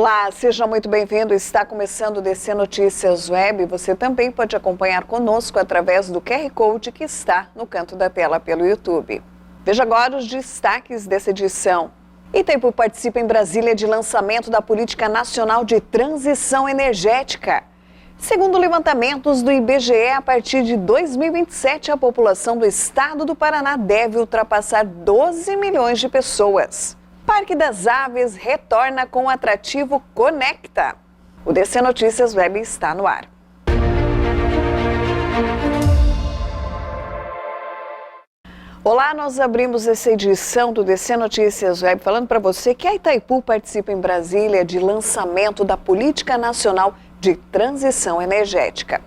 Olá, seja muito bem-vindo. Está começando o DC Notícias Web. Você também pode acompanhar conosco através do QR Code que está no canto da tela pelo YouTube. Veja agora os destaques dessa edição. Itaipu participa em Brasília de lançamento da Política Nacional de Transição Energética. Segundo levantamentos do IBGE, a partir de 2027, a população do estado do Paraná deve ultrapassar 12 milhões de pessoas. Parque das Aves retorna com o atrativo Conecta. O DC Notícias Web está no ar. Olá, nós abrimos essa edição do DC Notícias Web falando para você que a Itaipu participa em Brasília de lançamento da Política Nacional de Transição Energética.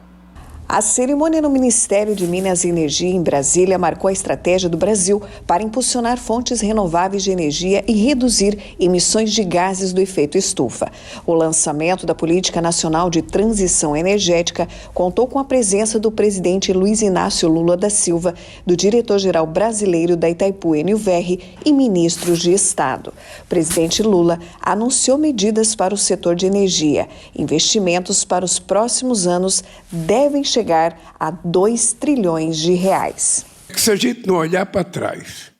A cerimônia no Ministério de Minas e Energia em Brasília marcou a estratégia do Brasil para impulsionar fontes renováveis de energia e reduzir emissões de gases do efeito estufa. O lançamento da Política Nacional de Transição Energética contou com a presença do presidente Luiz Inácio Lula da Silva, do diretor-geral brasileiro da Itaipu, Enio Verri, e ministros de Estado. O presidente Lula anunciou medidas para o setor de energia. Investimentos para os próximos anos devem chegar a 2 trilhões de reais. Se a gente não olhar para trás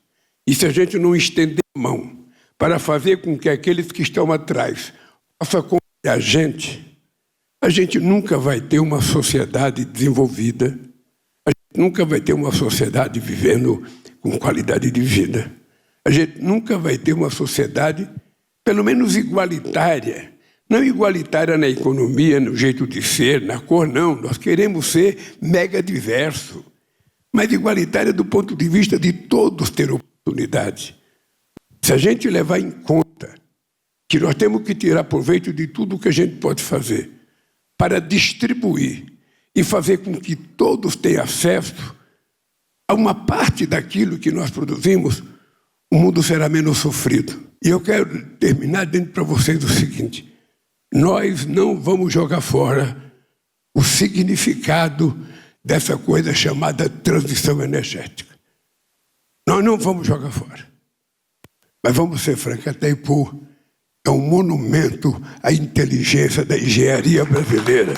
e se a gente não estender a mão para fazer com que aqueles que estão atrás façam com a gente nunca vai ter uma sociedade desenvolvida, a gente nunca vai ter uma sociedade vivendo com qualidade de vida, a gente nunca vai ter uma sociedade, pelo menos igualitária. Não igualitária na economia, no jeito de ser, na cor, não. Nós queremos ser mega diverso, mas igualitária do ponto de vista de todos ter oportunidade. Se a gente levar em conta que nós temos que tirar proveito de tudo que a gente pode fazer para distribuir e fazer com que todos tenham acesso a uma parte daquilo que nós produzimos, o mundo será menos sofrido. E eu quero terminar dizendo para vocês o seguinte: nós não vamos jogar fora o significado dessa coisa chamada transição energética. Nós não vamos jogar fora. Mas vamos ser francos, a Itaipu é um monumento à inteligência da engenharia brasileira.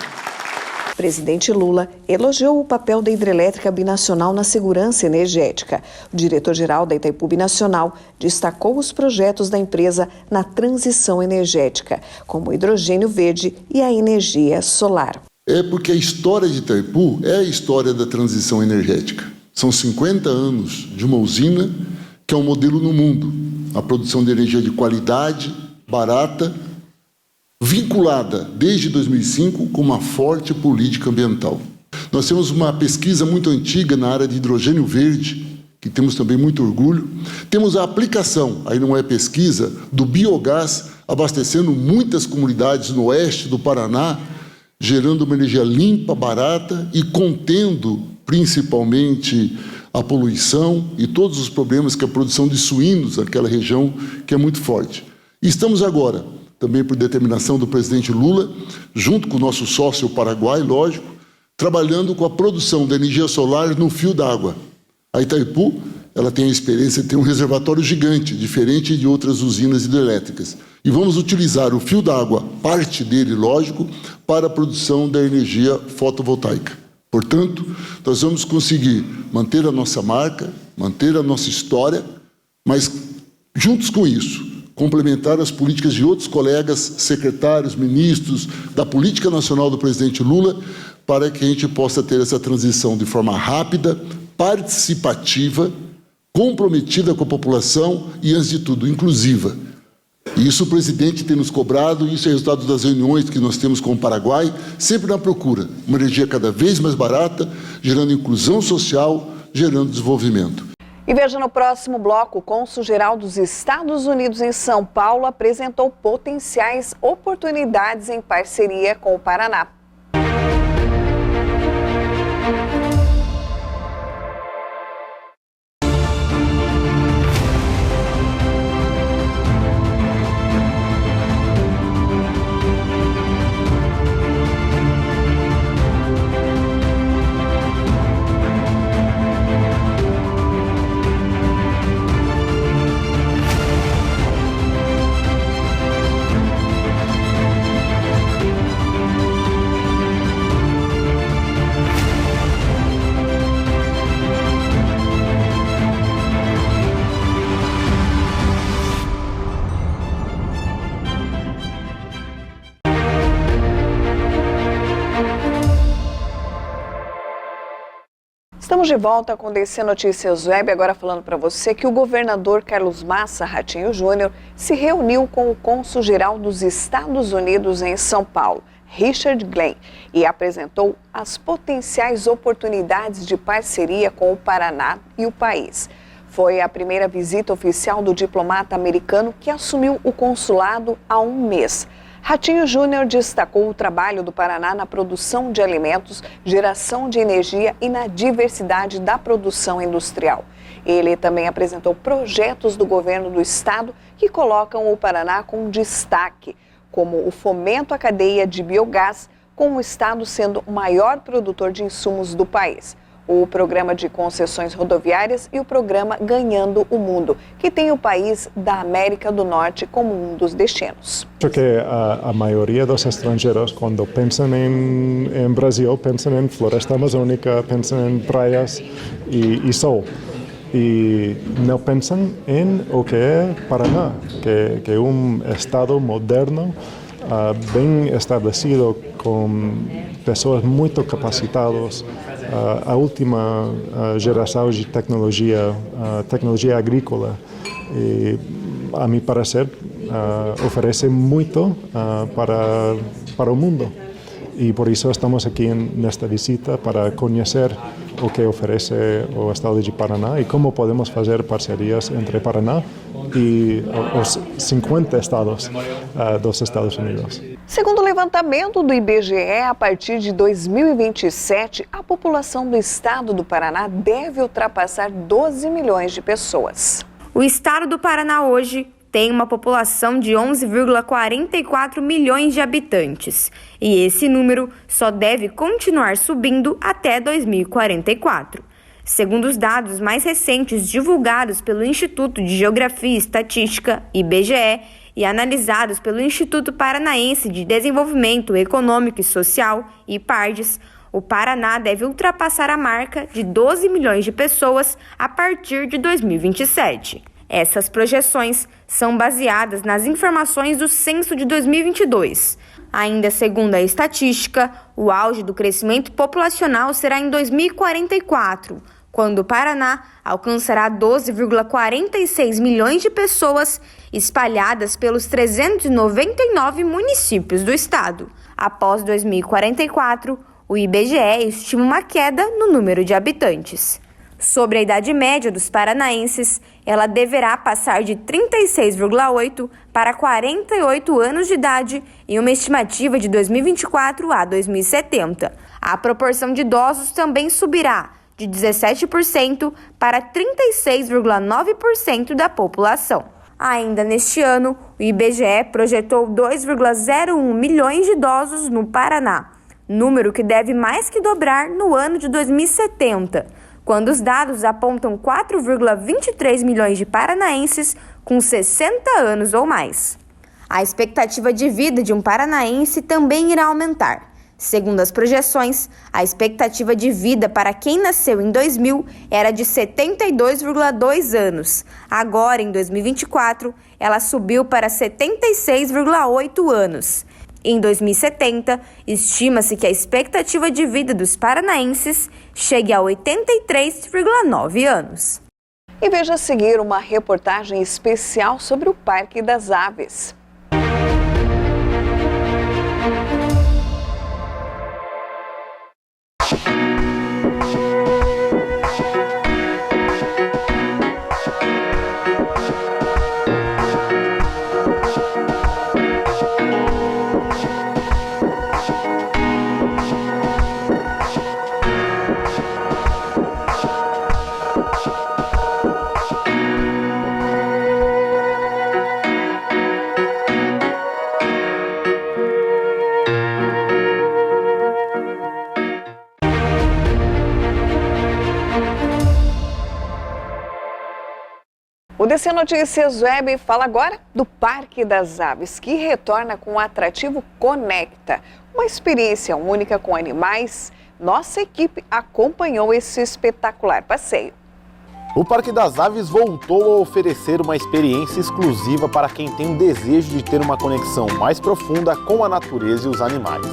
O presidente Lula elogiou o papel da hidrelétrica binacional na segurança energética. O diretor-geral da Itaipu Binacional destacou os projetos da empresa na transição energética, como o hidrogênio verde e a energia solar. É porque a história de Itaipu é a história da transição energética. São 50 anos de uma usina que é um modelo no mundo. A produção de energia de qualidade, barata, vinculada desde 2005 com uma forte política ambiental. Nós temos uma pesquisa muito antiga na área de hidrogênio verde, que temos também muito orgulho. Temos a aplicação, aí não é pesquisa, do biogás, abastecendo muitas comunidades no oeste do Paraná, gerando uma energia limpa, barata e contendo principalmente a poluição e todos os problemas que a produção de suínos naquela região, que é muito forte. E estamos agora, também por determinação do presidente Lula, junto com o nosso sócio o Paraguai, lógico, trabalhando com a produção de energia solar no fio d'água. A Itaipu, ela tem a experiência de ter um reservatório gigante, diferente de outras usinas hidrelétricas. E vamos utilizar o fio d'água, parte dele, lógico, para a produção da energia fotovoltaica. Portanto, nós vamos conseguir manter a nossa marca, manter a nossa história, mas, juntos com isso, complementar as políticas de outros colegas, secretários, ministros, da política nacional do presidente Lula, para que a gente possa ter essa transição de forma rápida, participativa, comprometida com a população e, antes de tudo, inclusiva. E isso o presidente tem nos cobrado, e isso é resultado das reuniões que nós temos com o Paraguai, sempre na procura. Uma energia cada vez mais barata, gerando inclusão social, gerando desenvolvimento. E veja no próximo bloco, o cônsul-geral dos Estados Unidos em São Paulo apresentou potenciais oportunidades em parceria com o Paraná. Estamos de volta com DC Notícias Web, agora falando para você que o governador Carlos Massa Ratinho Júnior se reuniu com o cônsul-geral dos Estados Unidos em São Paulo, Richard Glenn, e apresentou as potenciais oportunidades de parceria com o Paraná e o país. Foi a primeira visita oficial do diplomata americano que assumiu o consulado há um mês. Ratinho Júnior destacou o trabalho do Paraná na produção de alimentos, geração de energia e na diversidade da produção industrial. Ele também apresentou projetos do governo do estado que colocam o Paraná com destaque, como o fomento à cadeia de biogás, com o estado sendo o maior produtor de insumos do país, o programa de concessões rodoviárias e o programa Ganhando o Mundo, que tem o país da América do Norte como um dos destinos. Acho que a maioria dos estrangeiros, quando pensam em Brasil, pensam em floresta amazônica, pensam em praias e sol. E não pensam em o que é Paraná, que é um estado moderno, bem estabelecido, com pessoas muito capacitadas, a última geração de tecnologia agrícola. E, a meu parecer, oferece muito para o mundo. E por isso estamos aqui nesta visita para conhecer o que oferece o estado de Paraná e como podemos fazer parcerias entre Paraná e os 50 estados dos Estados Unidos. Segundo o levantamento do IBGE, a partir de 2027, a população do estado do Paraná deve ultrapassar 12 milhões de pessoas. O estado do Paraná hoje tem uma população de 11,44 milhões de habitantes. E esse número só deve continuar subindo até 2044. Segundo os dados mais recentes divulgados pelo Instituto de Geografia e Estatística, IBGE, e analisados pelo Instituto Paranaense de Desenvolvimento Econômico e Social, IPARDES, o Paraná deve ultrapassar a marca de 12 milhões de pessoas a partir de 2027. Essas projeções são baseadas nas informações do censo de 2022. Ainda segundo a estatística, o auge do crescimento populacional será em 2044, quando o Paraná alcançará 12,46 milhões de pessoas espalhadas pelos 399 municípios do estado. Após 2044, o IBGE estima uma queda no número de habitantes. Sobre a idade média dos paranaenses, ela deverá passar de 36,8 para 48 anos de idade em uma estimativa de 2024 a 2070. A proporção de idosos também subirá de 17% para 36,9% da população. Ainda neste ano, o IBGE projetou 2,01 milhões de idosos no Paraná, número que deve mais que dobrar no ano de 2070, quando os dados apontam 4,23 milhões de paranaenses com 60 anos ou mais. A expectativa de vida de um paranaense também irá aumentar. Segundo as projeções, a expectativa de vida para quem nasceu em 2000 era de 72,2 anos. Agora, em 2024, ela subiu para 76,8 anos. Em 2070, estima-se que a expectativa de vida dos paranaenses chegue a 83,9 anos. E veja a seguir uma reportagem especial sobre o Parque das Aves. O DC Notícias Web fala agora do Parque das Aves, que retorna com o atrativo Conecta, uma experiência única com animais. Nossa equipe acompanhou esse espetacular passeio. O Parque das Aves voltou a oferecer uma experiência exclusiva para quem tem o desejo de ter uma conexão mais profunda com a natureza e os animais.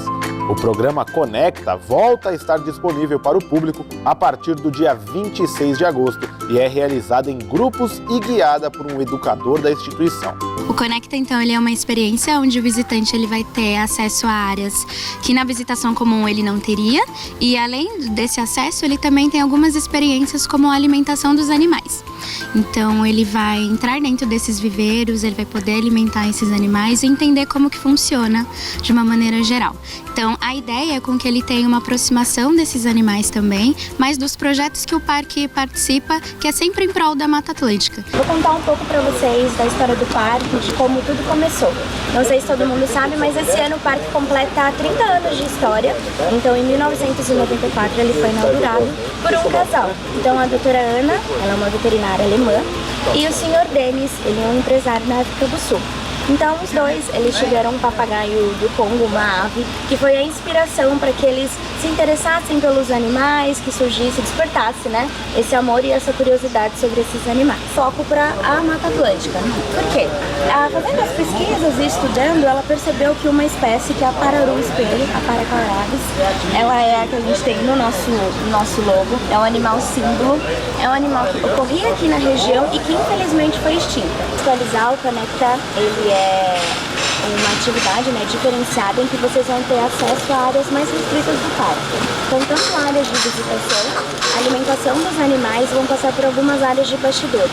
O programa Conecta volta a estar disponível para o público a partir do dia 26 de agosto e é realizada em grupos e guiada por um educador da instituição. O Conecta, então, ele é uma experiência onde o visitante ele vai ter acesso a áreas que na visitação comum ele não teria, e além desse acesso, ele também tem algumas experiências como a alimentação dos animais. Então, ele vai entrar dentro desses viveiros, ele vai poder alimentar esses animais e entender como que funciona de uma maneira geral. Então, a ideia é com que ele tenha uma aproximação desses animais também, mas dos projetos que o parque participa, que é sempre em prol da Mata Atlântica. Vou contar um pouco para vocês da história do parque, de como tudo começou. Não sei se todo mundo sabe, mas esse ano o parque completa 30 anos de história. Então, em 1994, ele foi inaugurado por um casal. Então, a doutora Ana, ela é uma veterinária alemã, e o senhor Denis, ele é um empresário na África do Sul. Então, os dois, eles tiveram um papagaio do Congo, uma ave, que foi a inspiração para que eles se interessassem pelos animais, que surgisse, despertasse, né, esse amor e essa curiosidade sobre esses animais. Foco para a Mata Atlântica. Por quê? Fazendo as pesquisas e estudando, ela percebeu que uma espécie, que é a pararu espelho, a Paracaravis, ela é a que a gente tem no nosso logo, é um animal símbolo, é um animal que ocorria aqui na região e que infelizmente foi extinta. Atualizar o Conecta, ele é uma atividade, né, diferenciada em que vocês vão ter acesso a áreas mais restritas do parque. Então, tanto áreas de visitação, alimentação dos animais, vão passar por algumas áreas de bastidores.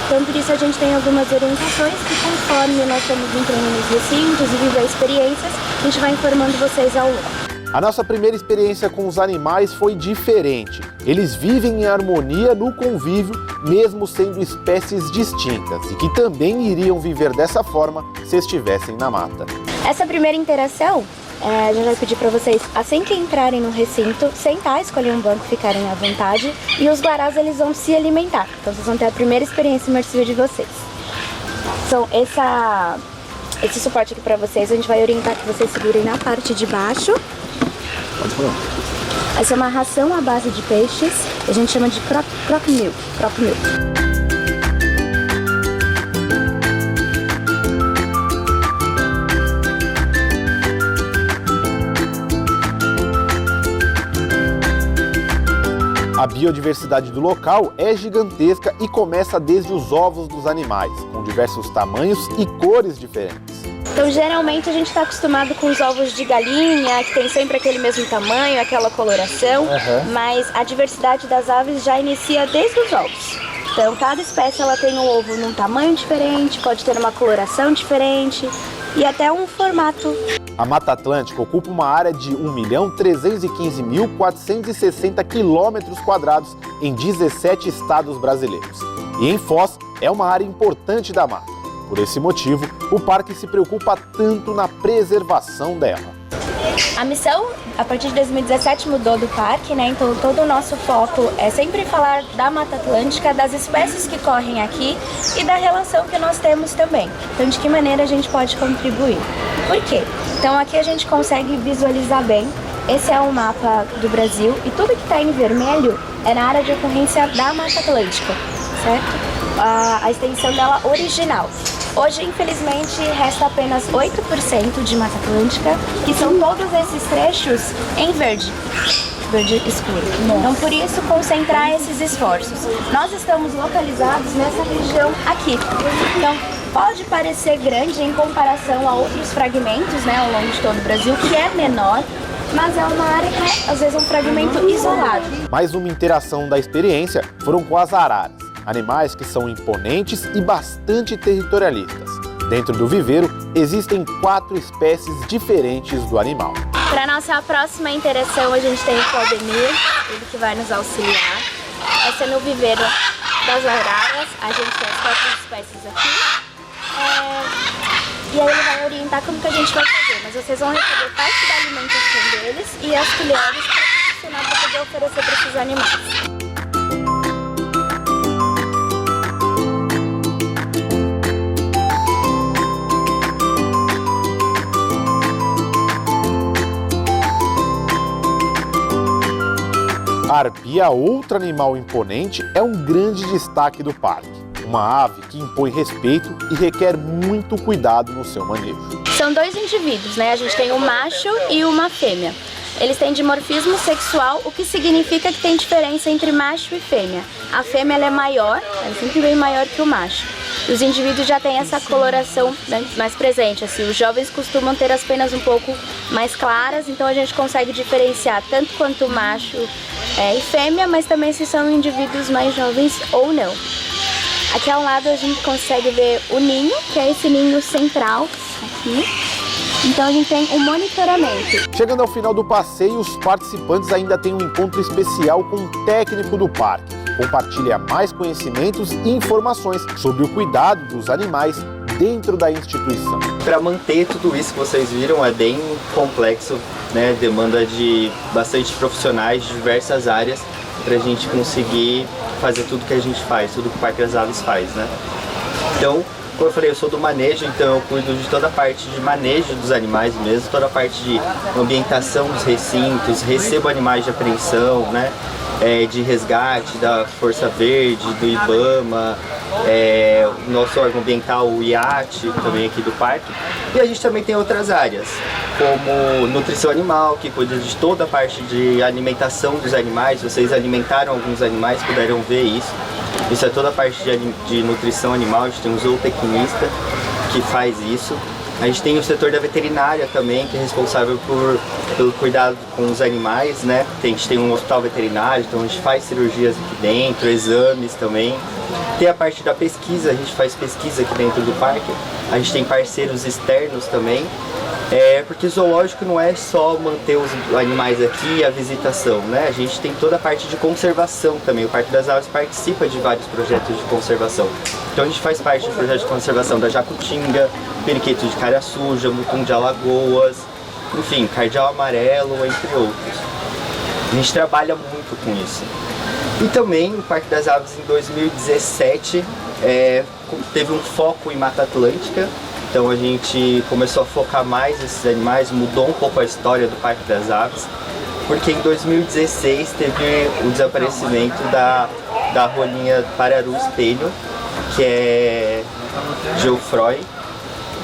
Então, por isso a gente tem algumas orientações que, conforme nós estamos entrando nos recintos e viver experiências, a gente vai informando vocês ao longo. A nossa primeira experiência com os animais foi diferente. Eles vivem em harmonia no convívio, mesmo sendo espécies distintas, e que também iriam viver dessa forma se estivessem na mata. Essa primeira interação, a gente vai pedir para vocês, assim que entrarem no recinto, sentar, escolher um banco, ficarem à vontade, e os guarás eles vão se alimentar. Então vocês vão ter a primeira experiência imersiva de vocês. Então, esse suporte aqui para vocês, a gente vai orientar que vocês segurem na parte de baixo. Essa é uma ração à base de peixes, a gente chama de croc milk. A biodiversidade do local é gigantesca e começa desde os ovos dos animais, com diversos tamanhos e cores diferentes. Então, geralmente, a gente está acostumado com os ovos de galinha, que tem sempre aquele mesmo tamanho, aquela coloração, mas a diversidade das aves já inicia desde os ovos. Então, cada espécie ela tem um ovo num tamanho diferente, pode ter uma coloração diferente e até um formato. A Mata Atlântica ocupa uma área de 1.315.460 km² em 17 estados brasileiros. E em Foz é uma área importante da mata. Por esse motivo, o parque se preocupa tanto na preservação dela. A missão, a partir de 2017, mudou do parque, né? Então todo o nosso foco é sempre falar da Mata Atlântica, das espécies que correm aqui e da relação que nós temos também. Então, de que maneira a gente pode contribuir? Por quê? Então aqui a gente consegue visualizar bem. Esse é um mapa do Brasil e tudo que está em vermelho é na área de ocorrência da Mata Atlântica, certo? A extensão dela original. Hoje, infelizmente, resta apenas 8% de Mata Atlântica, que são todos esses trechos em verde escuro. Então, por isso, concentrar esses esforços. Nós estamos localizados nessa região aqui. Então, pode parecer grande em comparação a outros fragmentos, né, ao longo de todo o Brasil, que é menor, mas é uma área que é, às vezes, um fragmento isolado. Mais uma interação da experiência foram com as araras, animais que são imponentes e bastante territorialistas. Dentro do viveiro, existem 4 espécies diferentes do animal. Para nossa próxima interação, a gente tem o Claudemir, ele que vai nos auxiliar. Essa é no viveiro das araras, a gente tem as 4 espécies aqui. E aí ele vai orientar como que a gente vai fazer, mas vocês vão receber parte da alimentação deles e as colheres para funcionar para poder oferecer para esses animais. A arpia, outro animal imponente, é um grande destaque do parque. uma ave que impõe respeito e requer muito cuidado no seu manejo. São dois indivíduos, né? A gente tem um macho e uma fêmea. Eles têm dimorfismo sexual, o que significa que tem diferença entre macho e fêmea. A fêmea ela é maior, ela é sempre bem maior que o macho. Os indivíduos já têm essa coloração, né, mais presente. Assim, os jovens costumam ter as penas um pouco mais claras, então a gente consegue diferenciar tanto quanto macho e fêmea, mas também se são indivíduos mais jovens ou não. Aqui ao lado a gente consegue ver o ninho, que é esse ninho central aqui. Então a gente tem um monitoramento. Chegando ao final do passeio, os participantes ainda têm um encontro especial com o técnico do parque, que compartilha mais conhecimentos e informações sobre o cuidado dos animais dentro da instituição. Para manter tudo isso que vocês viram é bem complexo, né? Demanda de bastante profissionais de diversas áreas para a gente conseguir fazer tudo que a gente faz, tudo que o Parque das Aves faz, né? Então, como eu falei, eu sou do manejo, então eu cuido de toda a parte de manejo dos animais mesmo, toda a parte de ambientação dos recintos, recebo animais de apreensão, né? De resgate da Força Verde, do IBAMA, o nosso órgão ambiental, o IAT, também aqui do parque. E a gente também tem outras áreas, como nutrição animal, que cuida de toda a parte de alimentação dos animais. Vocês alimentaram alguns animais, puderam ver isso. Isso é toda a parte de nutrição animal, a gente tem um zootecnista que faz isso. A gente tem o setor da veterinária também, que é responsável pelo cuidado com os animais, né? A gente tem um hospital veterinário, então a gente faz cirurgias aqui dentro, exames também. Tem a parte da pesquisa, a gente faz pesquisa aqui dentro do parque. A gente tem parceiros externos também. Porque zoológico não é só manter os animais aqui e a visitação, né? A gente tem toda a parte de conservação também. O Parque das Aves participa de vários projetos de conservação. Então a gente faz parte do projeto de conservação da jacutinga, periquito de cara suja, mutum de Alagoas, enfim, cardeal amarelo, entre outros. A gente trabalha muito com isso. E também o Parque das Aves em 2017 teve um foco em Mata Atlântica. Então a gente começou a focar mais nesses animais, mudou um pouco a história do Parque das Aves, porque em 2016 teve o desaparecimento da rolinha Pararu Espelho, que é Geoffroy,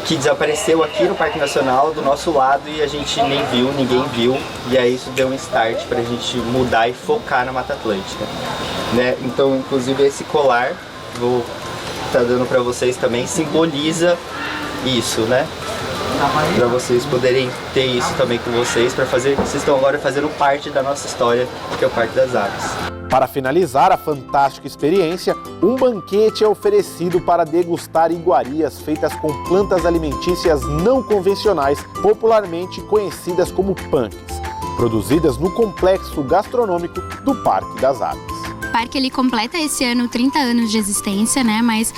que desapareceu aqui no Parque Nacional do nosso lado e a gente nem viu, ninguém viu, e aí isso deu um start para a gente mudar e focar na Mata Atlântica, né? Então, inclusive esse colar, vou estar dando para vocês também, simboliza isso, né? Para vocês poderem ter isso também com vocês, vocês estão agora fazendo parte da nossa história, que é o Parque das Aves. Para finalizar a fantástica experiência, um banquete é oferecido para degustar iguarias feitas com plantas alimentícias não convencionais, popularmente conhecidas como punks, produzidas no complexo gastronômico do Parque das Aves. O parque ele completa esse ano 30 anos de existência, né? Mas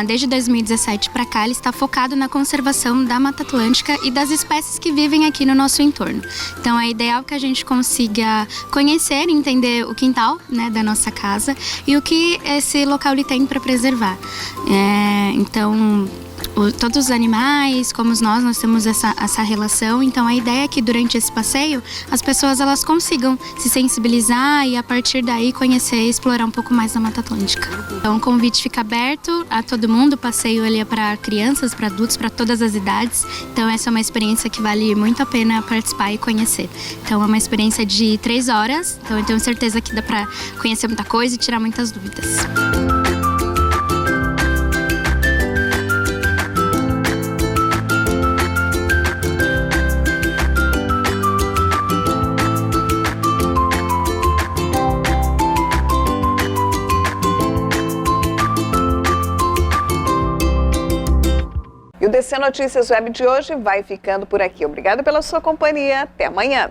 desde 2017 para cá ele está focado na conservação da Mata Atlântica e das espécies que vivem aqui no nosso entorno. Então é ideal que a gente consiga conhecer e entender o quintal, né, da nossa casa e o que esse local ele tem para preservar. Então todos os animais, como nós temos essa relação. Então a ideia é que durante esse passeio as pessoas elas consigam se sensibilizar e a partir daí conhecer e explorar um pouco mais da Mata Atlântica. Então o convite fica aberto a todo mundo, o passeio ele é para crianças, para adultos, para todas as idades. Então essa é uma experiência que vale muito a pena participar e conhecer. Então é uma experiência de 3 horas, então eu tenho certeza que dá para conhecer muita coisa e tirar muitas dúvidas. E o DC Notícias Web de hoje vai ficando por aqui. Obrigada pela sua companhia. Até amanhã.